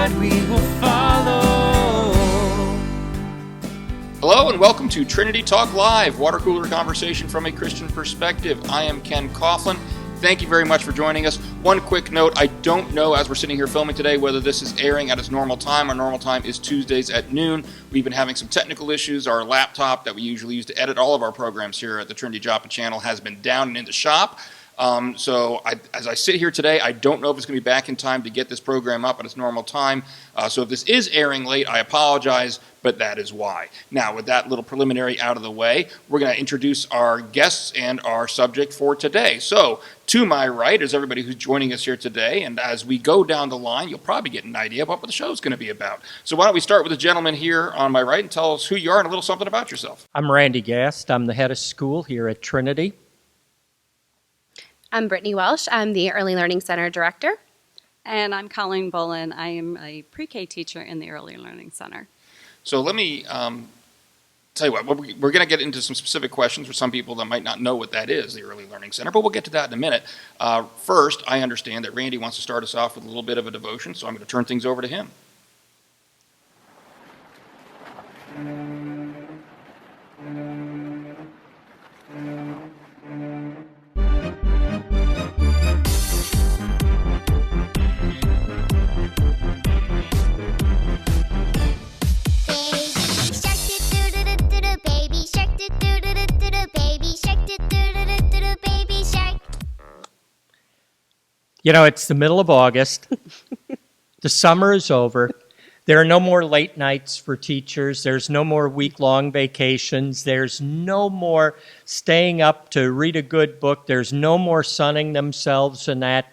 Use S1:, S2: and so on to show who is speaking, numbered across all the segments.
S1: guide, we will follow.
S2: Hello and welcome to Trinity Talk Live, water cooler conversation from a Christian perspective. I am Ken Coughlin. Thank you very much for joining us. One quick note, I don't know as we're sitting here filming today whether this is airing at its normal time. Our normal time is Tuesdays at noon. We've been having some technical issues. Our laptop that we usually use to edit all of our programs here at the Trinity Joppa channel has been down and in the shop. As I sit here today, I don't know if it's going to be back in time to get this program up at its normal time. So if this is airing late, I apologize, but that is why. Now, with that little preliminary out of the way, we're going to introduce our guests and our subject for today. So, to my right is everybody who's joining us here today, and as we go down the line, you'll probably get an idea about what the show is going to be about. So why don't we start with the gentleman here on my right and tell us who you are and a little something about yourself.
S3: I'm Randy Gast. I'm the head of school here at Trinity.
S4: I'm Brittany Welsh. I'm the Early Learning Center Director.
S5: And I'm Colleen Bolin. I am a pre-K teacher in the Early Learning Center.
S2: So let me tell you what, we're going to get into some specific questions for some people that might not know what that is, the Early Learning Center, but we'll get to that in a minute. First, I understand that Randy wants to start us off with a little bit of a devotion, so I'm going to turn things over to him.
S3: You know, it's the middle of August. The summer is over. There are no more late nights for teachers. There's no more week-long vacations. There's no more staying up to read a good book. There's no more sunning themselves and that.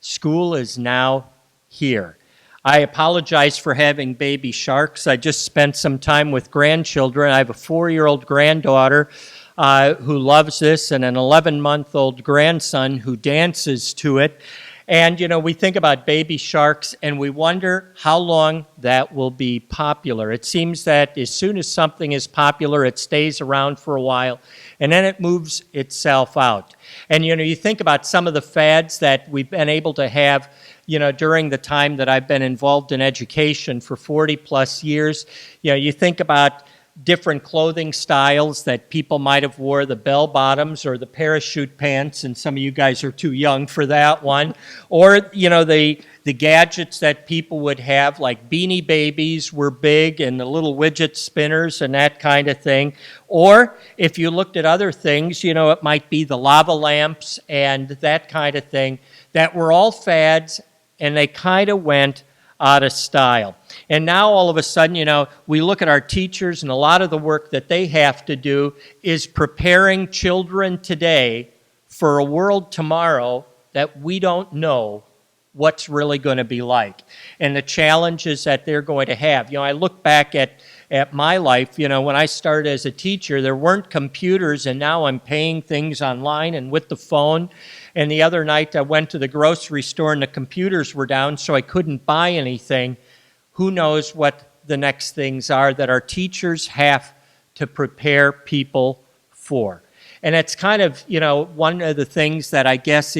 S3: School is now here. I apologize for having baby sharks. I just spent some time with grandchildren. I have a 4-year-old granddaughter who loves this and an 11-month-old grandson who dances to it. And, you know, we think about baby sharks and we wonder how long that will be popular. It seems that as soon as something is popular, it stays around for a while and then it moves itself out. And, you know, you think about some of the fads that we've been able to have, you know, during the time that I've been involved in education for 40 plus years. You know, you think about different clothing styles that people might have wore, the bell bottoms or the parachute pants, and some of you guys are too young for that one. Or, you know, the gadgets that people would have, like Beanie Babies were big, and the little widget spinners and that kind of thing. Or if you looked at other things, you know, it might be the lava lamps and that kind of thing that were all fads, and they kind of went out of style. And now all of a sudden, you know, we look at our teachers and a lot of the work that they have to do is preparing children today for a world tomorrow that we don't know what's really going to be like and the challenges that they're going to have. You know, I look back at my life, you know, when I started as a teacher, there weren't computers, and now I'm paying things online and with the phone. And the other night I went to the grocery store and the computers were down, so I couldn't buy anything. Who knows what the next things are that our teachers have to prepare people for. And it's kind of, you know, one of the things that I guess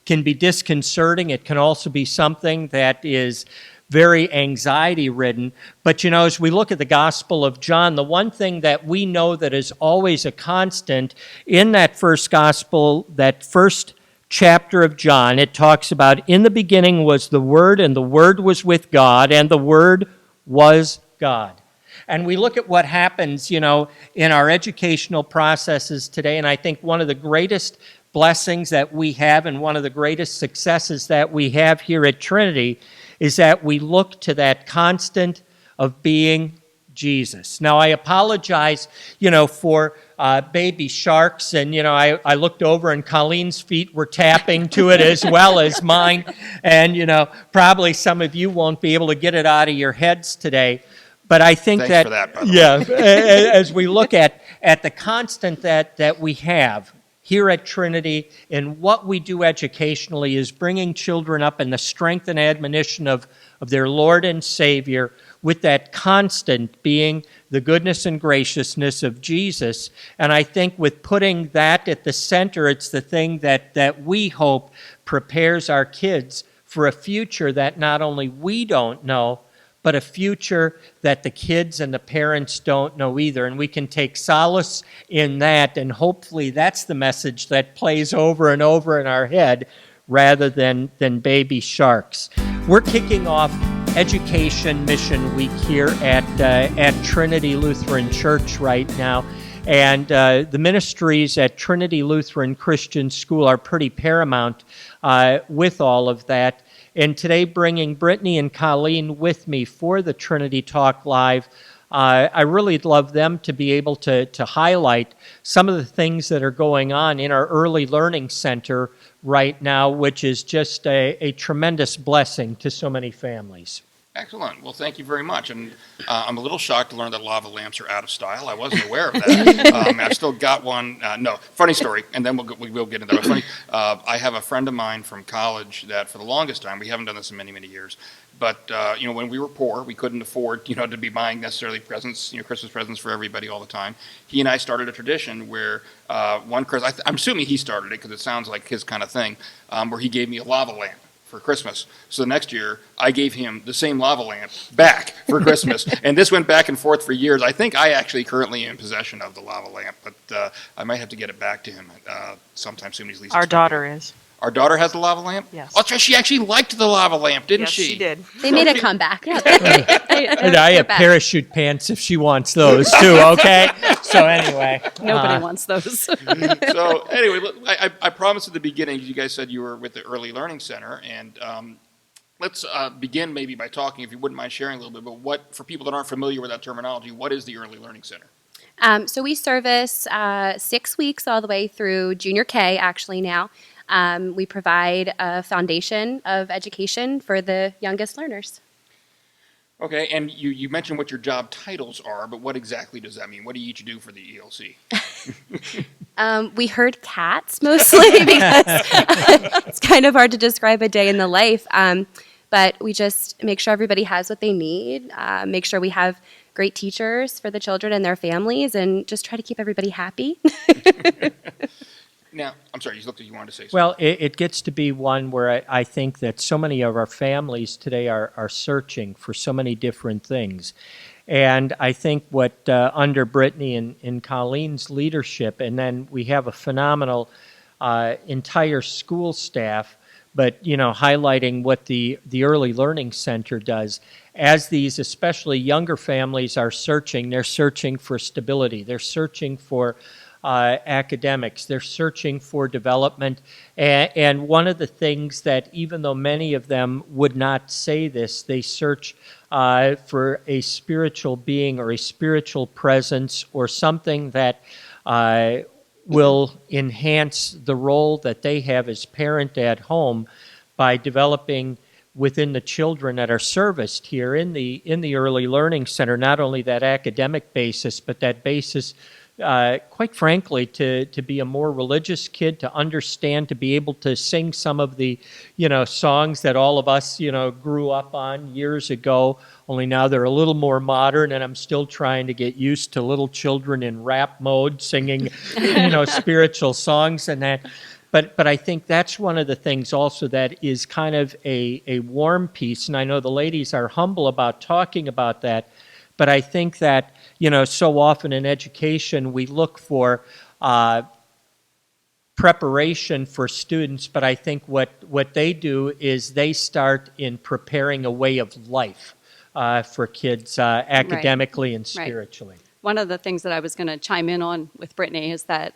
S3: can be disconcerting. It can also be something that is very anxiety-ridden. But, you know, as we look at the Gospel of John, the one thing that we know that is always a constant in that first Gospel, that first chapter of John, it talks about, in the beginning was the Word, and the Word was with God, and the Word was God. And we look at what happens, you know, in our educational processes today, and I think one of the greatest blessings that we have and one of the greatest successes that we have here at Trinity is that we look to that constant of being Jesus. Now, I apologize, you know, for baby sharks, and, you know, I looked over and Colleen's feet were tapping to it as well as mine, and, you know, probably some of you won't be able to get it out of your heads today, but I think
S2: Thanks for that, by the
S3: way. As we look at the constant that we have here at Trinity, and what we do educationally is bringing children up in the strength and admonition of their Lord and Savior, with that constant being the goodness and graciousness of Jesus. And I think with putting that at the center, it's the thing that we hope prepares our kids for a future that not only we don't know, but a future that the kids and the parents don't know either. And we can take solace in that, and hopefully that's the message that plays over and over in our head rather than baby sharks. We're kicking off Education Mission Week here at Trinity Lutheran Church right now. And the ministries at Trinity Lutheran Christian School are pretty paramount with all of that. And today, bringing Brittany and Colleen with me for the Trinity Talk Live, I really love them to be able to highlight some of the things that are going on in our Early Learning Center right now, which is just a tremendous blessing to so many families.
S2: Excellent. Well, thank you very much. And I'm a little shocked to learn that lava lamps are out of style. I wasn't aware of that. I've still got one. No, funny story, and then we will get into that. Funny. I have a friend of mine from college that for the longest time, we haven't done this in many, many years, but when we were poor, we couldn't afford to be buying necessarily presents, Christmas presents for everybody all the time. He and I started a tradition where one Christmas, I'm assuming he started it because it sounds like his kind of thing, where he gave me a lava lamp for Christmas. So the next year, I gave him the same lava lamp back for Christmas. And this went back and forth for years. I think I actually currently am in possession of the lava lamp, but I might have to get it back to him sometime soon. He's least
S6: Our daughter is.
S2: Our daughter has the lava lamp?
S6: Yes.
S2: Oh, she actually liked the lava lamp, didn't
S6: Yes, she did.
S4: They made a comeback.
S3: And I have parachute pants if she wants those too, okay? So anyway.
S5: Nobody wants those.
S2: So anyway, look, I promised at the beginning, you guys said you were with the Early Learning Center, and let's begin maybe by talking, if you wouldn't mind sharing a little bit, but what, for people that aren't familiar with that terminology, what is the Early Learning Center?
S4: So we service 6 weeks all the way through junior K, actually now. We provide a foundation of education for the youngest learners.
S2: Okay, and you mentioned what your job titles are, but what exactly does that mean? What do you each do for the ELC?
S4: We herd cats mostly because it's kind of hard to describe a day in the life. But we just make sure everybody has what they need, make sure we have great teachers for the children and their families, and just try to keep everybody happy.
S2: Now, I'm sorry, you looked like you wanted to say something.
S3: Well, it gets to be one where I think that so many of our families today are searching for so many different things. And I think what under Brittany and Colleen's leadership, and then we have a phenomenal entire school staff, but highlighting what the Early Learning Center does. As these especially younger families are searching, they're searching for stability. They're searching for academics. They're searching for development. And one of the things that, even though many of them would not say this, they search for a spiritual being or a spiritual presence or something that will enhance the role that they have as parent at home by developing within the children that are serviced here in the Early Learning Center, not only that academic basis, but that basis quite frankly, to be a more religious kid, to understand, to be able to sing some of the, songs that all of us, grew up on years ago, only now they're a little more modern, and I'm still trying to get used to little children in rap mode singing, spiritual songs and that. But I think that's one of the things also that is kind of a warm piece, and I know the ladies are humble about talking about that, but I think that, so often in education we look for preparation for students, but I think what they do is they start in preparing a way of life for kids academically and spiritually.
S5: Right. One of the things that I was going to chime in on with Brittany is that,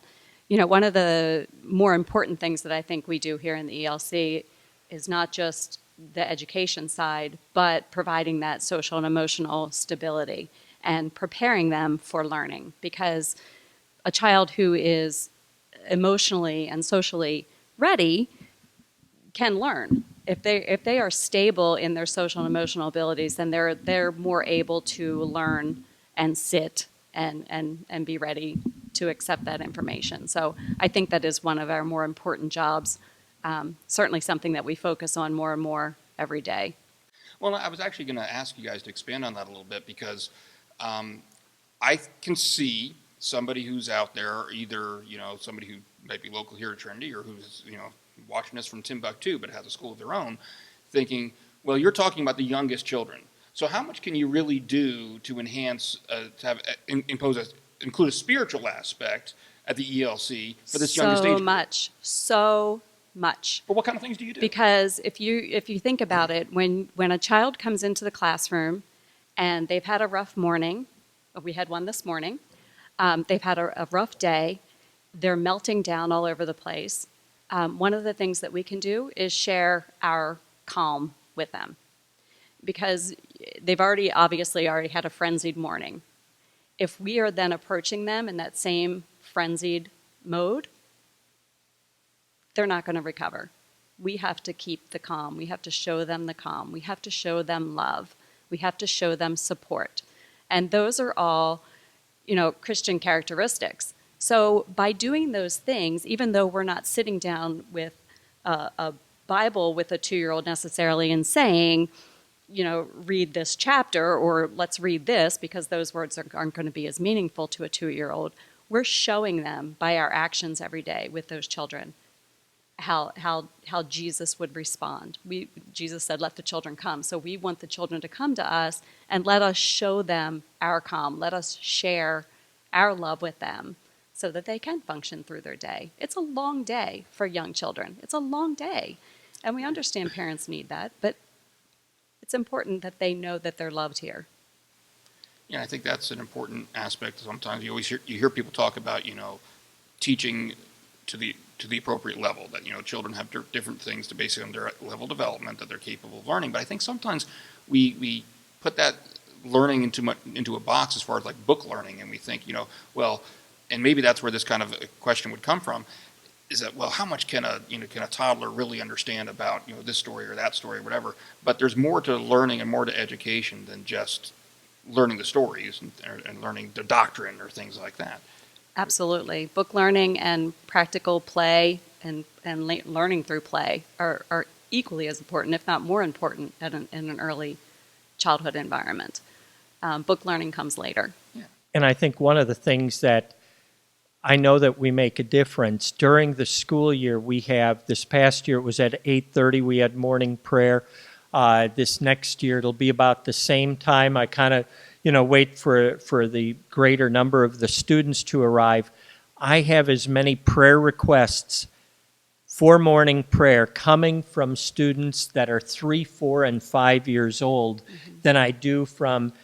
S5: one of the more important things that I think we do here in the ELC is not just the education side, but providing that social and emotional stability and preparing them for learning, because a child who is emotionally and socially ready can learn. If they are stable in their social and emotional abilities, then they're more able to learn and sit and be ready to accept that information. So I think that is one of our more important jobs, certainly something that we focus on more and more every day.
S2: Well, I was actually going to ask you guys to expand on that a little bit, because I can see somebody who's out there, either somebody who might be local here at Trinity, or who's watching us from Timbuktu but has a school of their own, thinking, well, you're talking about the youngest children. So how much can you really do to enhance, include a spiritual aspect at the ELC for this youngest age group?
S5: So much.
S2: But what kind of things do you do?
S5: Because if you think about it, when a child comes into the classroom and they've had a rough morning, we had one this morning, they've had a rough day, they're melting down all over the place. One of the things that we can do is share our calm with them, because they've obviously already had a frenzied morning. If we are then approaching them in that same frenzied mode, they're not going to recover. We have to keep the calm. We have to show them the calm. We have to show them love. We have to show them support. And those are all, Christian characteristics. So by doing those things, even though we're not sitting down with a Bible with a 2-year-old necessarily and saying, read this chapter or let's read this, because those words aren't going to be as meaningful to a 2-year-old, we're showing them by our actions every day with those children how Jesus would respond. Jesus said, let the children come. So we want the children to come to us and let us show them our calm. Let us share our love with them so that they can function through their day. It's a long day for young children. It's a long day. And we understand parents need that, but it's important that they know that they're loved here.
S2: Yeah, I think that's an important aspect. Sometimes you hear people talk about, teaching to the appropriate level, that children have different things to basically on their level of development that they're capable of learning. But I think sometimes we put that learning into a box as far as like book learning, and we think well, and maybe that's where this kind of a question would come from, is that, well, how much can a toddler really understand about this story or that story or whatever? But there's more to learning and more to education than just learning the stories and learning the doctrine or things like that.
S5: Absolutely. Book learning and practical play and learning through play are equally as important, if not more important, in an early childhood environment. Book learning comes later.
S2: Yeah.
S3: And I think one of the things that I know that we make a difference during the school year, we have, this past year it was at 8:30, we had morning prayer. This next year it'll be about the same time. I kind of wait for the greater number of the students to arrive. I have as many prayer requests for morning prayer coming from students that are 3, 4, and 5 years old than I do from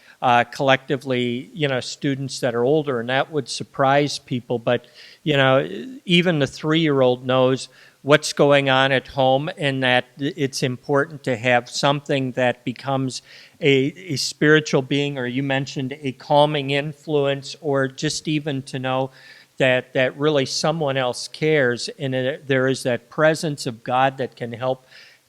S3: collectively, students that are older, and that would surprise people. But, even the 3-year-old knows what's going on at home, and that it's important to have something that becomes a spiritual being, or you mentioned a calming influence, or just even to know that really someone else cares, and there is that presence of God that can help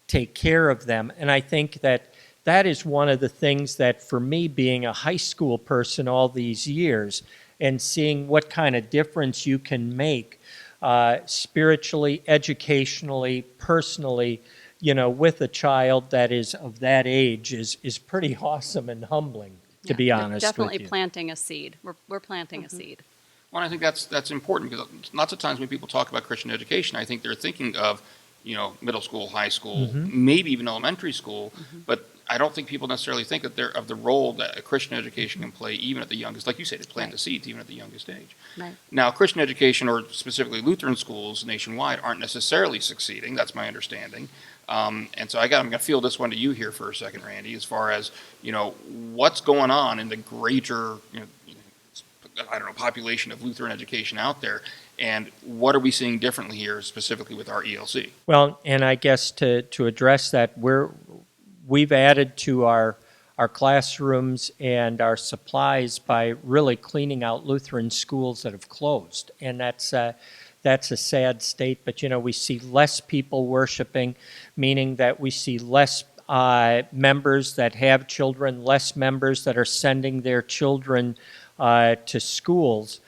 S3: take care of them. And I think that is one of the things that, for me, being a high school person all these years and seeing what kind of difference you can make spiritually, educationally, personally, with a child that is of that age is pretty awesome and humbling, to be honest
S5: definitely
S3: with you.
S5: Planting a seed. We're planting a seed.
S2: Well, I think that's important, because lots of times when people talk about Christian education, I think they're thinking of, middle school, high school, maybe even elementary school, but I don't think people necessarily think that they're of the role that a Christian education can play even at the youngest, like you said, to plant the seeds even at the youngest age.
S5: Right.
S2: Now, Christian education, or specifically Lutheran schools nationwide, aren't necessarily succeeding. That's my understanding. And so I'm going to field this one to you here for a second, Randy, as far as, what's going on in the greater, population of Lutheran education out there, and what are we seeing differently here, specifically with our ELC?
S3: Well, and I guess to address that, we've added to our classrooms and our supplies by really cleaning out Lutheran schools that have closed, and that's a sad state. But we see less people worshiping, meaning that we see less members that have children, less members that are sending their children to schools.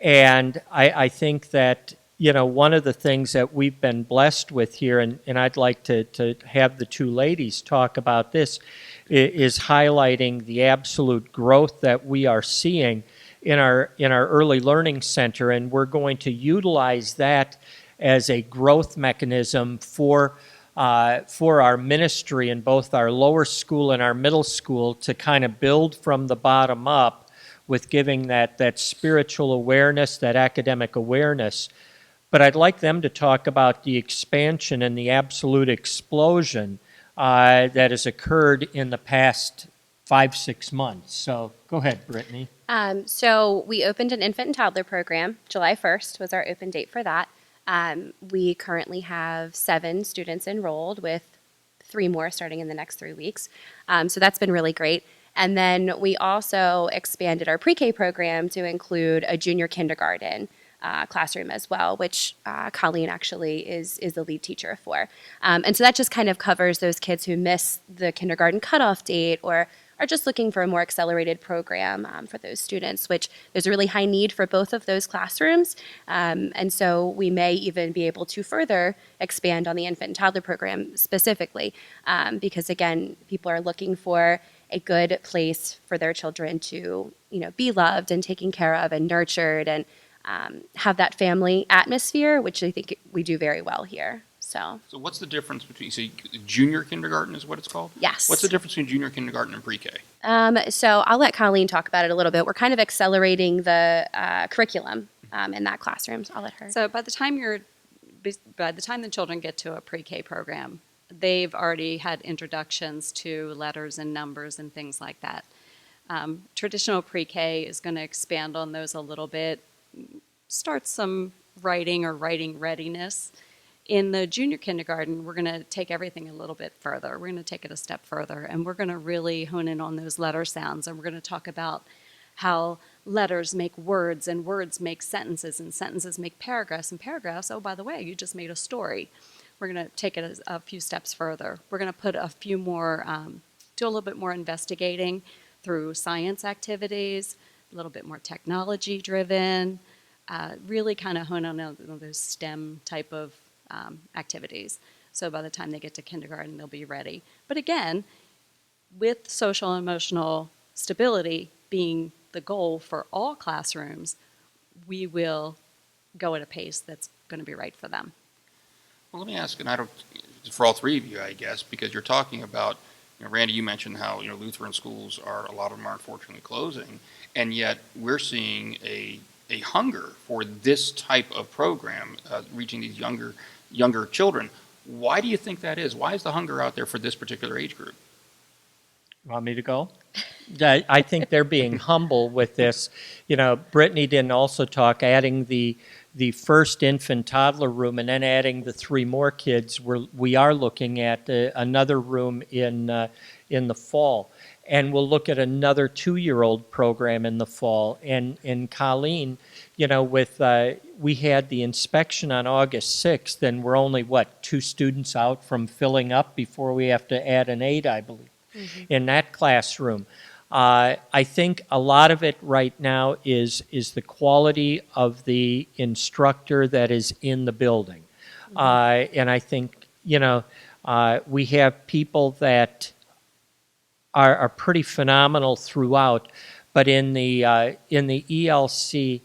S3: And I think that one of the things that we've been blessed with here, and I'd like to have the two ladies talk about this, is highlighting the absolute growth that we are seeing in our early learning center, and we're going to utilize that as a growth mechanism for for our ministry in both our lower school and our middle school to kind of build from the bottom up with giving that spiritual awareness, that academic awareness. But I'd like them to talk about the expansion and the absolute explosion that has occurred in the past 5-6 months. So go ahead, Brittany.
S4: So we opened an infant and toddler program. July 1st was our open date for that. We currently have 7 students enrolled, with 3 more starting in the next 3 weeks. So that's been really great. And then we also expanded our pre-K program to include a junior kindergarten classroom as well, which Colleen actually is the lead teacher for. And so that just kind of covers those kids who miss the kindergarten cutoff date or are just looking for a more accelerated program for those students, which there's a really high need for both of those classrooms. And so we may even be able to further expand on the infant and toddler program specifically, because again, people are looking for a good place for their children to, be loved and taken care of and nurtured and have that family atmosphere, which I think we do very well here. So
S2: what's the difference between, junior kindergarten is what it's called?
S4: Yes.
S2: What's the difference between junior kindergarten and pre-K?
S4: So I'll let Colleen talk about it a little bit. We're kind of accelerating the curriculum in that classroom. So I'll let her.
S5: So by the time the children get to a pre-K program, they've already had introductions to letters and numbers and things like that. Traditional pre-K is going to expand on those a little bit, start some writing or writing readiness. In the junior kindergarten, we're going to take everything a little bit further. We're going to take it a step further, and we're going to really hone in on those letter sounds, and we're going to talk about how letters make words, and words make sentences, and sentences make paragraphs, and paragraphs, oh, by the way, you just made a story. We're going to take it a few steps further. We're going to put a few more, do a little bit more investigating through science activities, a little bit more technology-driven, really kind of hone on those STEM type of activities. So by the time they get to kindergarten, they'll be ready. But again, with social and emotional stability being the goal for all classrooms, we will go at a pace that's going to be right for them.
S2: Well, let me ask, and I don't, for all three of you, I guess, because you're talking about, Randy, you mentioned how, Lutheran schools a lot of them are unfortunately closing, and yet we're seeing a hunger for this type of program, reaching these younger children. Why do you think that is? Why is the hunger out there for this particular age group?
S3: Want me to go? I think they're being humble with this. Brittany didn't also talk adding the first infant toddler room and then adding the 3 more kids. We are looking at another room in the fall, and we'll look at another 2-year-old program in the fall. And Colleen, we had the inspection on August 6th, and we're only 2 students out from filling up before we have to add an 8, I believe, in that classroom. I think a lot of it right now is the quality of the instructor that is in the building. And I think, we have people that are pretty phenomenal throughout, but in the ELC,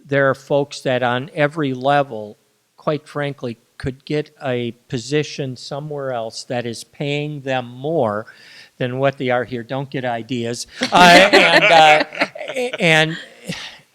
S3: there are folks that on every level, quite frankly, could get a position somewhere else that is paying them more than what they are here. Don't get ideas.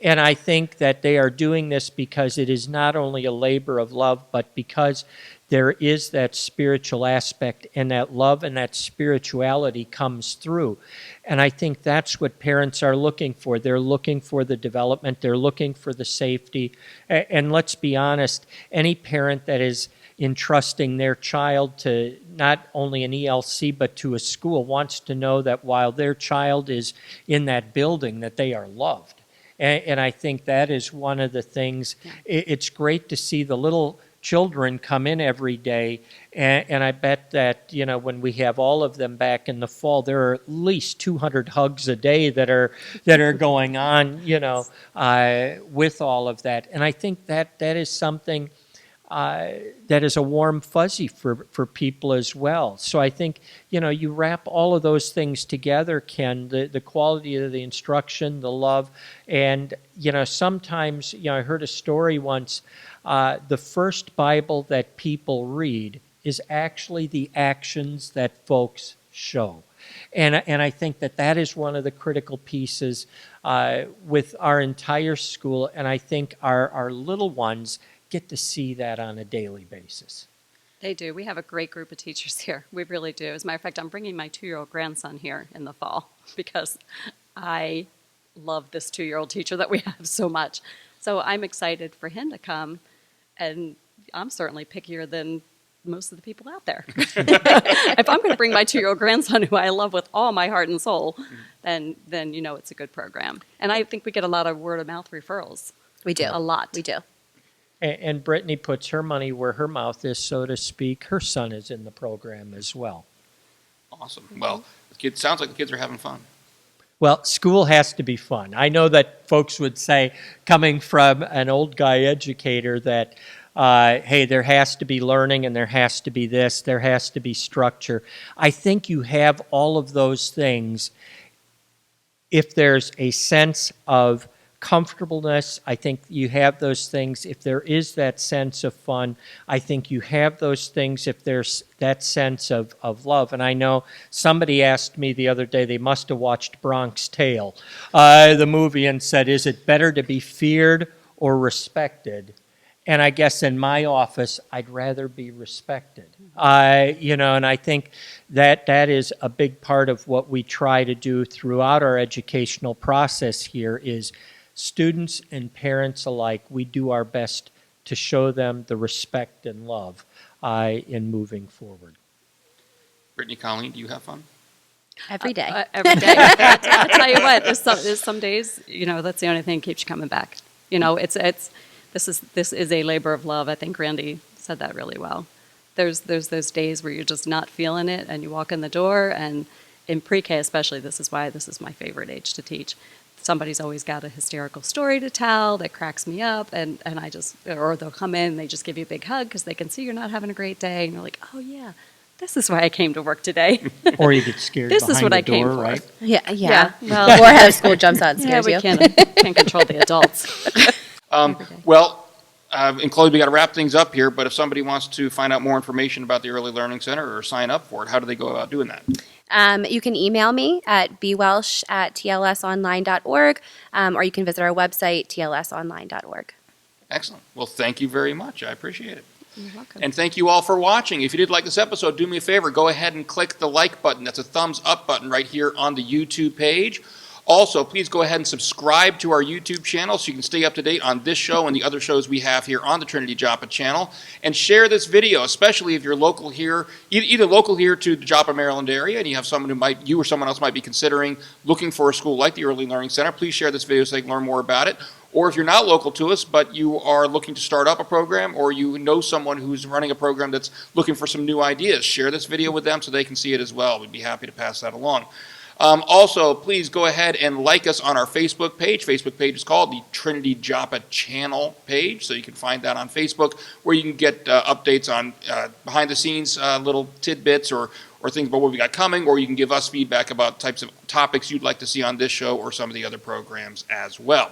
S3: And I think that they are doing this because it is not only a labor of love, but because there is that spiritual aspect, and that love and that spirituality comes through. And I think that's what parents are looking for. They're looking for the development. They're looking for the safety. And let's be honest, any parent that is entrusting their child to not only an ELC but to a school wants to know that while their child is in that building, that they are loved. And I think that is one of the things. It's great to see the little children come in every day, and I bet that when we have all of them back in the fall, there are at least 200 hugs a day that are going on with all of that. And I think that is something that is a warm fuzzy for people as well. So I think you wrap all of those things together, Ken, the quality of the instruction, the love, and sometimes I heard a story once. The first Bible that people read is actually the actions that folks show. And I think that is one of the critical pieces with our entire school, and I think our little ones get to see that on a daily basis.
S5: They do. We have a great group of teachers here. We really do. As a matter of fact, I'm bringing my 2-year-old grandson here in the fall because I love this 2-year-old teacher that we have so much. So I'm excited for him to come, and I'm certainly pickier than most of the people out there. If I'm going to bring my 2-year-old grandson, who I love with all my heart and soul, then you know it's a good program. And I think we get a lot of word-of-mouth referrals.
S4: We do.
S5: A lot.
S4: We do.
S3: And Brittany puts her money where her mouth is, so to speak. Her son is in the program as well.
S2: Awesome. Well, sounds like the kids are having fun.
S3: Well, school has to be fun. I know that folks would say, coming from an old guy educator, that, hey, there has to be learning and there has to be this, there has to be structure. I think you have all of those things if there's a sense of comfortableness. I think you have those things if there is that sense of fun. I think you have those things if there's that sense of love. And I know somebody asked me the other day, they must have watched Bronx Tale, the movie, and said, is it better to be feared or respected? And I guess in my office, I'd rather be respected. And I think that is a big part of what we try to do throughout our educational process here is students and parents alike, we do our best to show them the respect and love in moving forward.
S2: Brittany, Colleen, do you have fun?
S4: Every day.
S5: Every day. I tell you what, there's some days, that's the only thing that keeps you coming back. This is a labor of love. I think Randy said that really well. There's those days where you're just not feeling it, and you walk in the door, and in pre-K especially, this is why this is my favorite age to teach. Somebody's always got a hysterical story to tell that cracks me up, and or they'll come in and they just give you a big hug because they can see you're not having a great day, and you're like, oh yeah, this is why I came to work today.
S3: Or you get scared
S5: This
S3: behind
S5: is what
S3: the
S5: I came
S3: door,
S5: for.
S3: right?
S4: Yeah.
S5: Well,
S4: Or head of school jumps out and scares
S5: we
S4: you.
S5: can't control the adults.
S2: In closing, we got to wrap things up here, but if somebody wants to find out more information about the Early Learning Center or sign up for it, how do they go about doing that?
S4: You can email me at bwelsh@tlsonline.org, or you can visit our website, tlsonline.org.
S2: Excellent. Well, thank you very much. I appreciate it.
S5: You're welcome.
S2: And thank you all for watching. If you did like this episode, do me a favor. Go ahead and click the like button. That's a thumbs up button right here on the YouTube page. Also, please go ahead and subscribe to our YouTube channel so you can stay up to date on this show and the other shows we have here on the Trinity Joppa channel. And share this video, especially if you're local here, either local here to the Joppa, Maryland area, and you have someone you or someone else might be considering looking for a school like the Early Learning Center. Please share this video so they can learn more about it. Or if you're not local to us, but you are looking to start up a program, or you know someone who's running a program that's looking for some new ideas, share this video with them so they can see it as well. We'd be happy to pass that along. Also, please go ahead and like us on our Facebook page. Facebook page is called the Trinity Joppa channel page, so you can find that on Facebook, where you can get updates on behind-the-scenes little tidbits or things about what we got coming, or you can give us feedback about types of topics you'd like to see on this show or some of the other programs as well.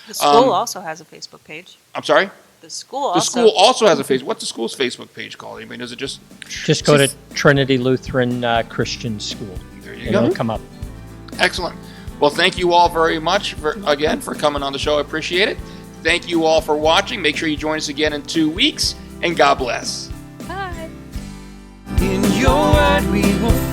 S6: The school also has a Facebook page.
S2: I'm sorry?
S6: The school
S2: The school also has a Facebook. What's the school's Facebook page called? Anybody knows it? Just
S3: go to Trinity Lutheran Christian School.
S2: There you
S3: And
S2: go.
S3: it'll come up.
S2: Excellent. Well, thank you all very much again for coming on the show. I appreciate it. Thank you all for watching. Make sure you join us again in 2 weeks, and God bless.
S5: Bye.
S1: In your word we will